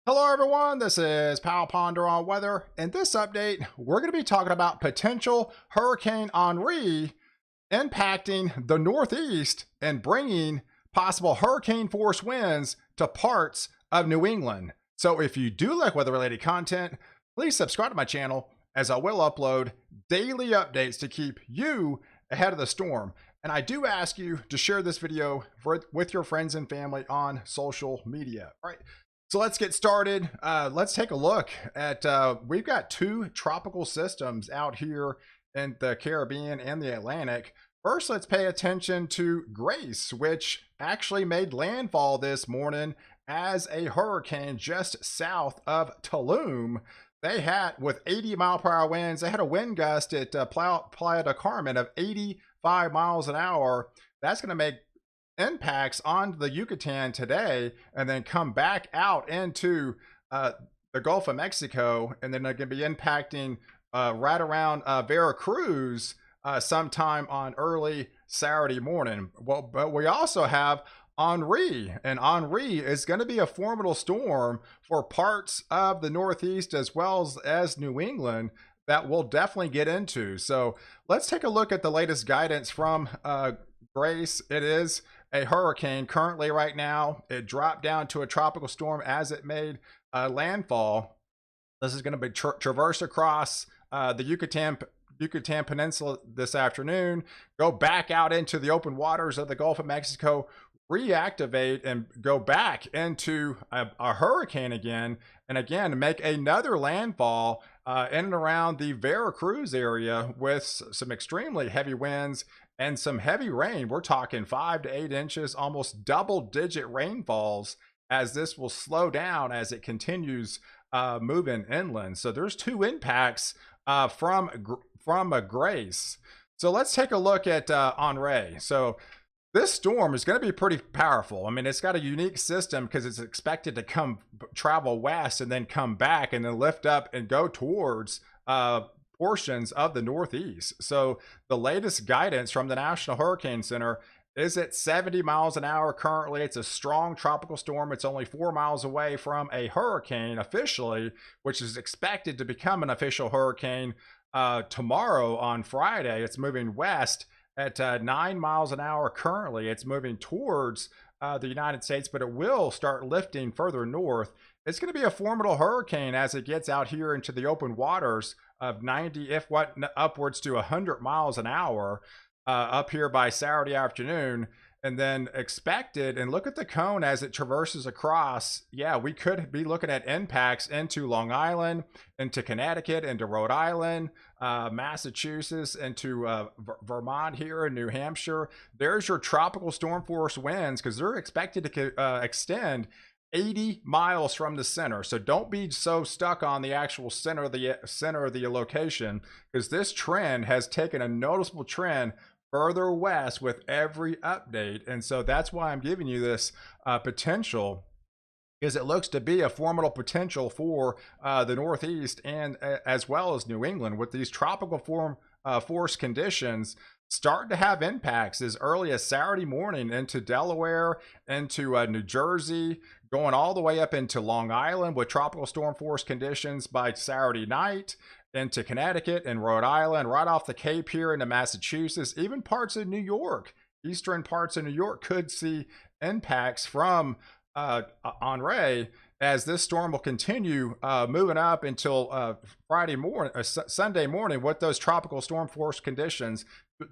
Hello everyone, this is POW Ponder on Weather. In this update, we're going to be talking about potential Hurricane Henri impacting the Northeast and bringing possible hurricane force winds to parts of New England. So if you do like weather related content, please subscribe to my channel as I will upload daily updates to keep you ahead of the storm. And I do ask you to share this video with your friends and family on social media. All right. So let's get started. Let's take a look at, we've got two tropical systems out here in the Caribbean and the Atlantic. First, let's pay attention to Grace, which actually made landfall this morning as a hurricane just south of Tulum. They had, with 80-mile-per-hour winds, they had a wind gust at Playa del Carmen of 85 miles an hour. That's going to make impacts on the Yucatan today and then come back out into the Gulf of Mexico, and then they're going to be impacting right around Veracruz sometime on early Saturday morning. Well, but we also have Henri, and Henri is going to be a formidable storm for parts of the Northeast as well as New England that we'll definitely get into. So let's take a look at the latest guidance from Grace. It is a hurricane currently right now. It dropped down to a tropical storm as it made landfall. This is going to be traverse across the Yucatan Peninsula this afternoon, go back out into the open waters of the Gulf of Mexico, reactivate and go back into a hurricane again, and again make another landfall in and around the Veracruz area with some extremely heavy winds and some heavy rain. We're talking 5 to 8 inches, almost double-digit rainfalls, as this will slow down as it continues moving inland. So there's two impacts from a Grace. So let's take a look at Henri. So this storm is going to be pretty powerful. I mean, it's got a unique system because it's expected to travel west and then come back and then lift up and go towards portions of the Northeast. So the latest guidance from the National Hurricane Center is at 70 miles an hour currently. It's a strong tropical storm. It's only 4 miles away from a hurricane officially, which is expected to become an official hurricane tomorrow on Friday. It's moving west at 9 miles an hour currently. It's moving towards the United States, but it will start lifting further north. It's going to be a formidable hurricane as it gets out here into the open waters of 90, if what, upwards to 100 miles an hour up here by Saturday afternoon. And then expected, and look at the cone as it traverses across. Yeah, we could be looking at impacts into Long Island, into Connecticut, into Rhode Island, Massachusetts, into Vermont here in New Hampshire. There's your tropical storm force winds because they're expected to extend 80 miles from the center. So don't be so stuck on the actual center of the location, because this trend has taken a noticeable trend further west with every update. And so that's why I'm giving you this potential, because it looks to be a formidable potential for the Northeast and as well as New England, with these tropical force conditions starting to have impacts as early as Saturday morning into Delaware, into New Jersey, going all the way up into Long Island with tropical storm force conditions by Saturday night, into Connecticut and Rhode Island, right off the Cape here into Massachusetts, even parts of New York. Eastern parts of New York could see impacts from Henri, as this storm will continue moving up until Sunday morning with those tropical storm force conditions.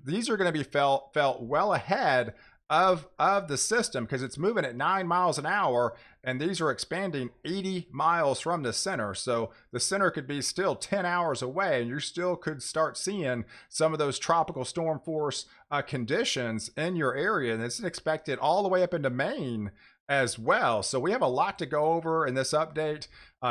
These are going to be felt well ahead of the system because it's moving at 9 miles an hour, and these are expanding 80 miles from the center. So the center could be still 10 hours away, and you still could start seeing some of those tropical storm force conditions in your area. And it's expected all the way up into Maine as well. So we have a lot to go over in this update.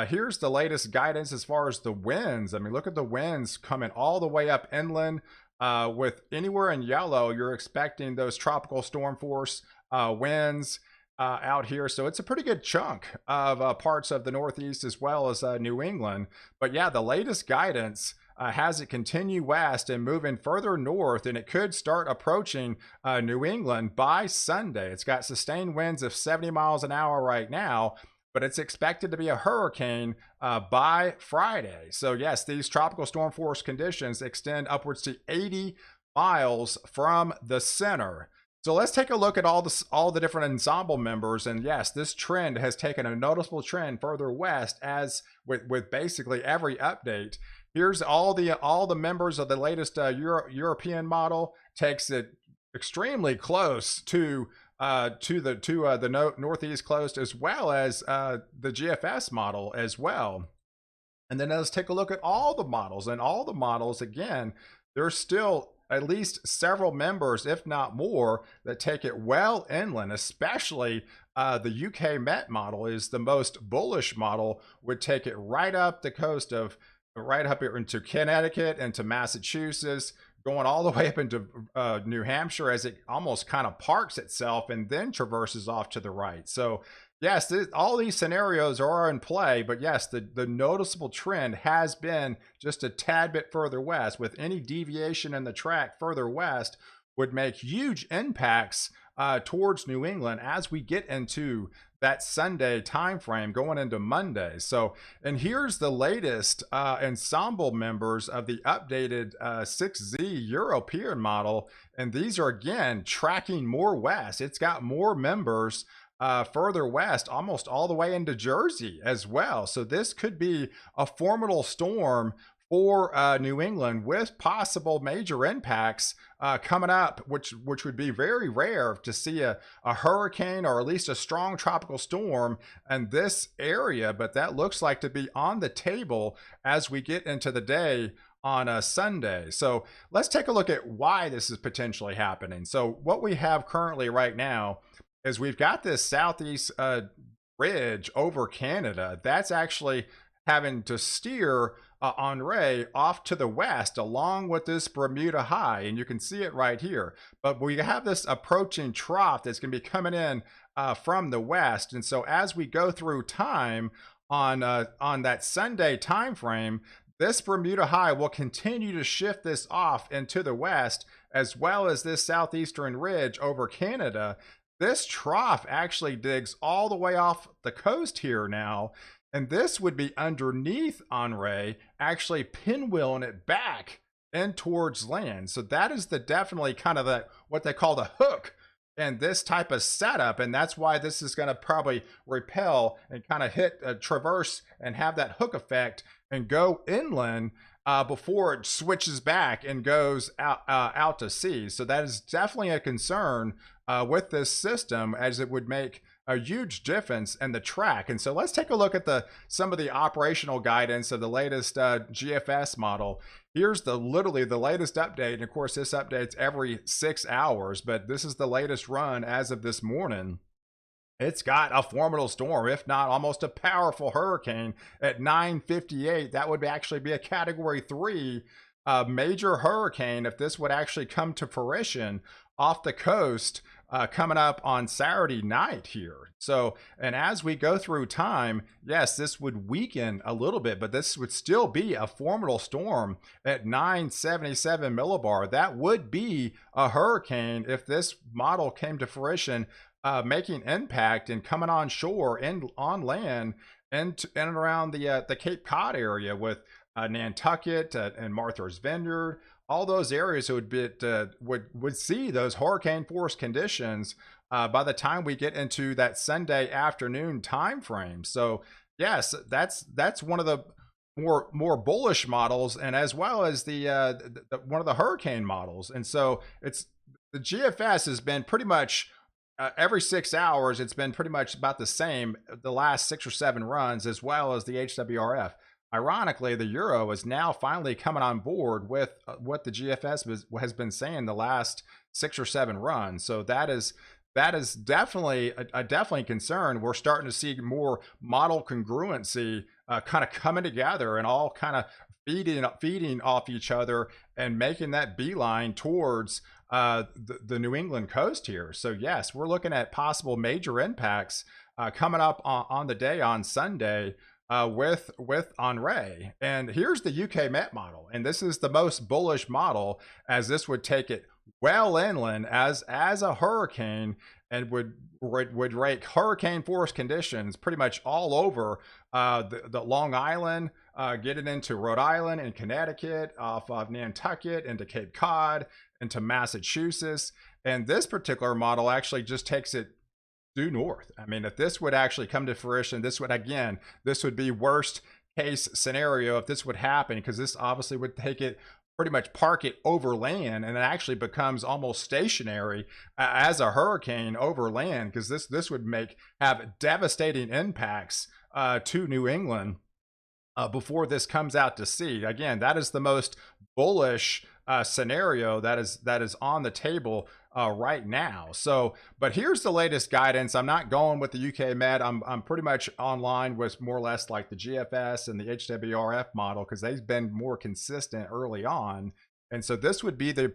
Here's the latest guidance as far as the winds. I mean, look at the winds coming all the way up inland. With anywhere in yellow, you're expecting those tropical storm force winds out here. So it's a pretty good chunk of parts of the Northeast as well as New England. But yeah, the latest guidance has it continue west and moving further north, and it could start approaching New England by Sunday. It's got sustained winds of 70 miles an hour right now, but it's expected to be a hurricane by Friday. So yes, these tropical storm force conditions extend upwards to 80 miles from the center. So let's take a look at all the different ensemble members, and yes, this trend has taken a noticeable trend further west, as with basically every update. Here's all the members of the latest European model. Takes it extremely close to the northeast coast, as well as the GFS model as well. And then let's take a look at all the models, and all the models, again, there's still at least several members, if not more, that take it well inland. Especially the UK Met model is the most bullish model, would take it right up the coast of, right up here into Connecticut, into Massachusetts, going all the way up into New Hampshire, as it almost kind of parks itself and then traverses off to the right. So yes, all these scenarios are in play, but yes, the noticeable trend has been just a tad bit further west. With any deviation in the track further west would make huge impacts towards New England as we get into that Sunday time frame going into Monday. So, and here's the latest ensemble members of the updated 6Z European model, and these are again tracking more west. It's got more members further west, almost all the way into Jersey as well. So this could be a formidable storm for New England, with possible major impacts coming up, which would be very rare to see a hurricane, or at least a strong tropical storm in this area. But that looks like to be on the table as we get into the day on a Sunday. So let's take a look at why this is potentially happening. So what we have currently right now is we've got this southeast ridge over Canada that's actually having to steer Henri off to the west along with this Bermuda high, and you can see it right here. But we have this approaching trough that's going to be coming in from the west, and so as we go through time on that Sunday time frame, this Bermuda high will continue to shift this off into the west, as well as this southeastern ridge over Canada. This trough actually digs all the way off the coast here now, and this would be underneath Henri, actually pinwheeling it back in towards land. So that is definitely kind of what they call the hook and this type of setup, and that's why this is going to probably repel and kind of traverse and have that hook effect and go inland before it switches back and goes out to sea. So that is definitely a concern with this system, as it would make a huge difference in the track. And so let's take a look at some of the operational guidance of the latest GFS model. Here's literally the latest update, and of course this updates every 6 hours, but this is the latest run as of this morning. It's got a formidable storm, if not almost a powerful hurricane at 9:58. That would actually be a category 3 major hurricane if this would actually come to fruition off the coast coming up on Saturday night here. So, and as we go through time, yes, this would weaken a little bit, but this would still be a formidable storm at 977 millibar. That would be a hurricane if this model came to fruition, making impact and coming on shore and on land and around the Cape Cod area with Nantucket and Martha's Vineyard. All those areas would see those hurricane force conditions by the time we get into that Sunday afternoon time frame. So yes, that's one of the more bullish models, and as well as one of the hurricane models. And so it's the GFS has been pretty much every 6 hours. It's been pretty much about the same the last 6 or 7 runs, as well as the HWRF. Ironically, the Euro is now finally coming on board with what the GFS has been saying the last 6 or 7 runs. So that is definitely a concern. We're starting to see more model congruency kind of coming together and all kind of feeding off each other and making that beeline towards the New England coast here. So yes, we're looking at possible major impacts coming up on the day on Sunday. with Henri. And here's the UK Met model, and this is the most bullish model, as this would take it well inland as a hurricane, and would rake hurricane force conditions pretty much all over the Long Island, get it into Rhode Island and Connecticut, off of Nantucket into Cape Cod, into Massachusetts. And this particular model actually just takes it due north. I mean, if this would actually come to fruition, this would be worst case scenario if this would happen, because this obviously would take it, pretty much park it over land, and it actually becomes almost stationary as a hurricane over land, because this would have devastating impacts to New England before this comes out to sea. Again, that is the most bullish scenario that is on the table right now. So, but here's the latest guidance. I'm not going with the UK Met. I'm pretty much online with more or less like the GFS and the HWRF model, because they've been more consistent early on. And so this would be the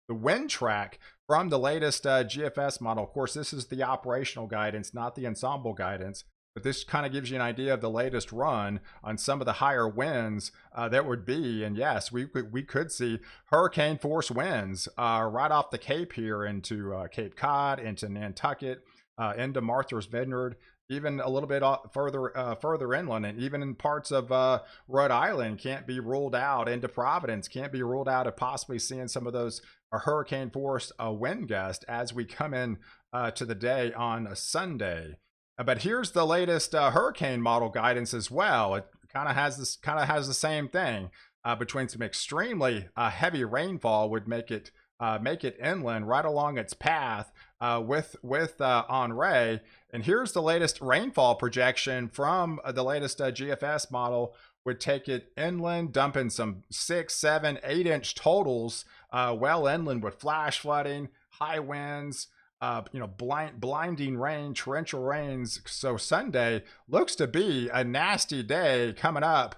wind track from the latest GFS model. Of course, this is the operational guidance, not the ensemble guidance. But this kind of gives you an idea of the latest run on some of the higher winds that would be. And yes, we could see hurricane force winds right off the Cape here into Cape Cod, into Nantucket, into Martha's Vineyard, even a little bit further inland, and even in parts of Rhode Island can't be ruled out, into Providence can't be ruled out of possibly seeing some of those hurricane force wind gusts as we come in to the day on a Sunday. But here's the latest hurricane model guidance as well. It kind of has the same thing. Between some extremely heavy rainfall would make it inland right along its path with Henri. And here's the latest rainfall projection from the latest GFS model. Would take it inland, dumping some 6, 7, 8 inch totals well inland, with flash flooding, high winds, blinding rain, torrential rains. So Sunday looks to be a nasty day coming up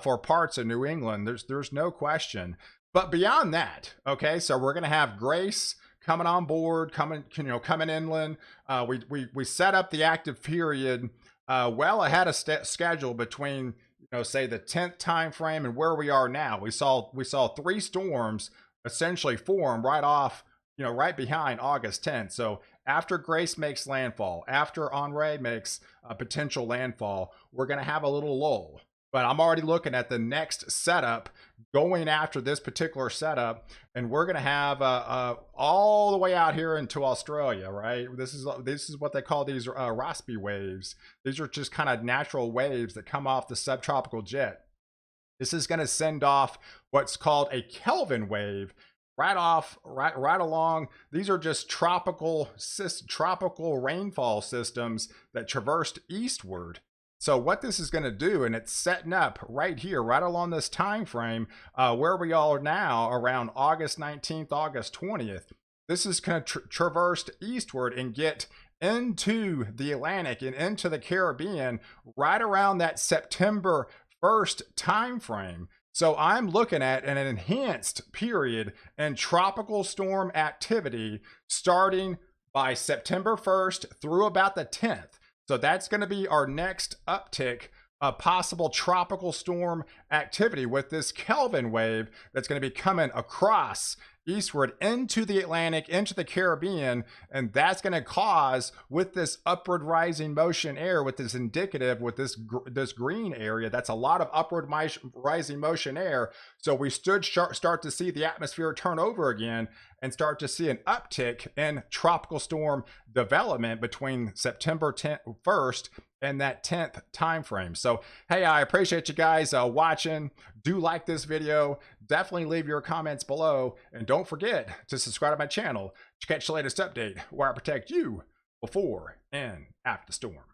for parts of New England. There's no question. But beyond that, okay, so we're going to have Grace coming on board, coming inland. We set up the active period well ahead of schedule between, say the 10th time frame and where we are now. We saw 3 storms essentially form right behind August 10th. So after Grace makes landfall, after Henri makes a potential landfall, we're going to have a little lull. But I'm already looking at the next setup going after this particular setup, and we're going to have all the way out here into Australia, right? This is what they call these Rossby waves. These are just kind of natural waves that come off the subtropical jet. This is going to send off what's called a Kelvin wave right along. These are just tropical rainfall systems that traversed eastward. So what this is going to do, and it's setting up right here, right along this time frame where we are now, around August 19th, August 20th. This is going to traverse eastward and get into the Atlantic and into the Caribbean right around that September 1st time frame. So I'm looking at an enhanced period in tropical storm activity starting by September 1st through about the 10th. So that's going to be our next uptick of possible tropical storm activity with this Kelvin wave that's going to be coming across eastward into the Atlantic, into the Caribbean, and that's going to cause, with this upward rising motion air, with this indicative, with this green area, that's a lot of upward rising motion air. So we start to see the atmosphere turn over again and start to see an uptick in tropical storm development between September 1st and that 10th time frame. So hey, I appreciate you guys watching. Do like this video, definitely leave your comments below, and don't forget to subscribe to my channel to catch the latest update where I protect you before and after the storm.